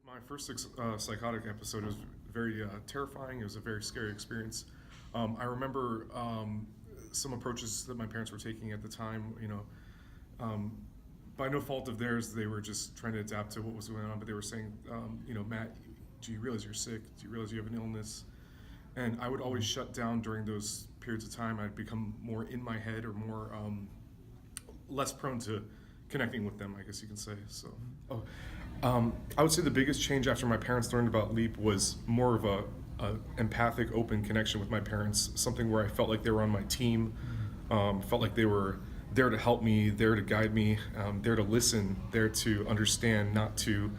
My first psychotic episode was very terrifying. It was a very scary experience. I remember some approaches that my parents were taking at the time. Um, by no fault of theirs, they were just trying to adapt to what was going on. But they were saying, Matt, do you realize you're sick? Do you realize you have an illness? And I would always shut down during those periods of time. I'd become more in my head or more less prone to connecting with them, I guess you can say. So, I would say the biggest change after my parents learned about LEAP was more of a empathic, open connection with my parents. Something where I felt like they were on my team, felt like they were there to help me, there to guide me, there to listen, there to understand, not to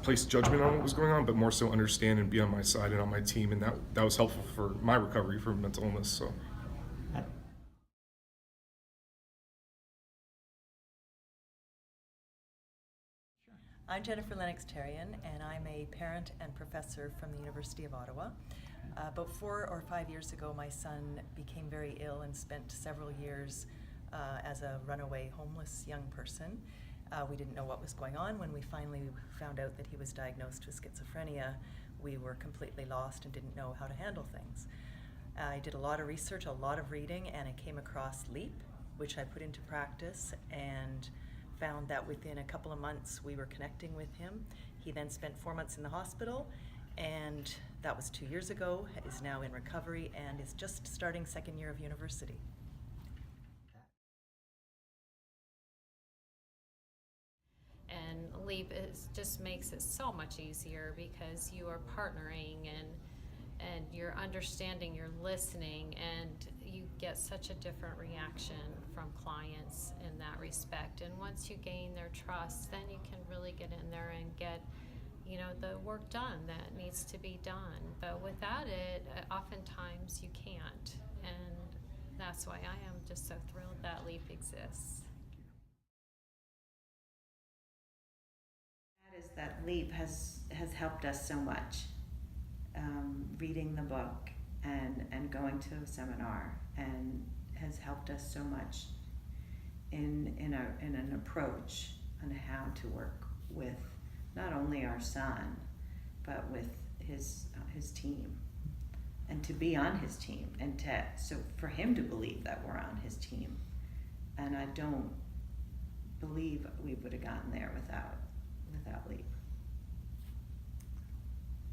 place judgment on what was going on, but more so understand and be on my side and on my team, and that was helpful for my recovery from mental illness. So. I'm Jennifer Lennox-Terrian, and I'm a parent and professor from the University of Ottawa. About 4 or 5 years ago, my son became very ill and spent several years as a runaway homeless young person. We didn't know what was going on. When we finally found out that he was diagnosed with schizophrenia, we were completely lost and didn't know how to handle things. I did a lot of research, a lot of reading, and I came across LEAP, which I put into practice, and found that within a couple of months we were connecting with him. He then spent 4 months in the hospital, and that was 2 years ago, is now in recovery, and is just starting second year of university. And LEAP just makes it so much easier because you are partnering and you're understanding, you're listening, and you get such a different reaction from clients in that respect. And once you gain their trust, then you can really get in there and get, the work done that needs to be done. But without it, oftentimes you can't. And that's why I am just so thrilled that LEAP exists. That is that LEAP has helped us so much. Reading the book and going to a seminar and has helped us so much in an approach on how to work with not only our son but with his team, and to be on his team, and so for him to believe that we're on his team. And I don't believe we would have gotten there without LEAP.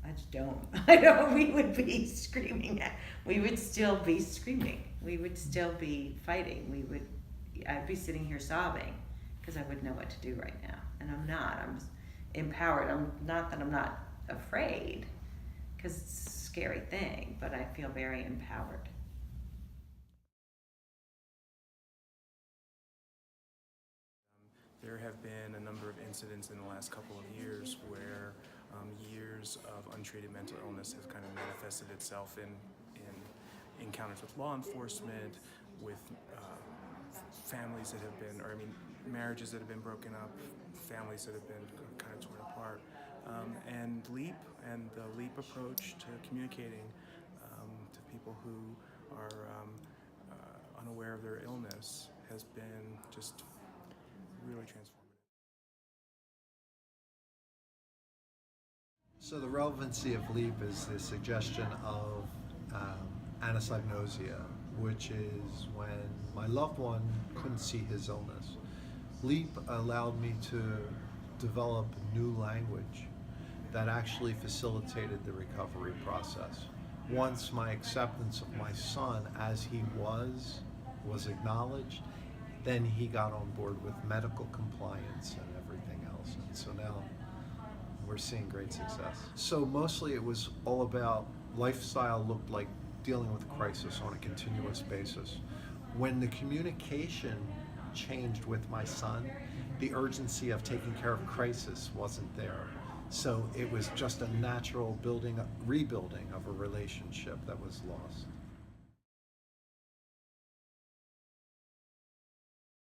I just don't. I know we would be screaming. We would still be screaming. We would still be fighting. I'd be sitting here sobbing because I wouldn't know what to do right now. And I'm not. I'm empowered. I'm not afraid, because it's a scary thing, but I feel very empowered. There have been a number of incidents in the last couple of years where years of untreated mental illness have kind of manifested itself in encounters with law enforcement, with families that have been, marriages that have been broken up, families that have been kind of torn apart. And LEAP and the LEAP approach to communicating to people who are unaware of their illness has been just really transformative. So the relevancy of LEAP is the suggestion of anosognosia, which is when my loved one couldn't see his illness. LEAP allowed me to develop new language that actually facilitated the recovery process. Once my acceptance of my son as he was acknowledged, then he got on board with medical compliance and everything else. And so now we're seeing great success. So mostly it was all about lifestyle looked like dealing with crisis on a continuous basis. When the communication changed with my son, the urgency of taking care of crisis wasn't there. So it was just a natural rebuilding of a relationship that was lost.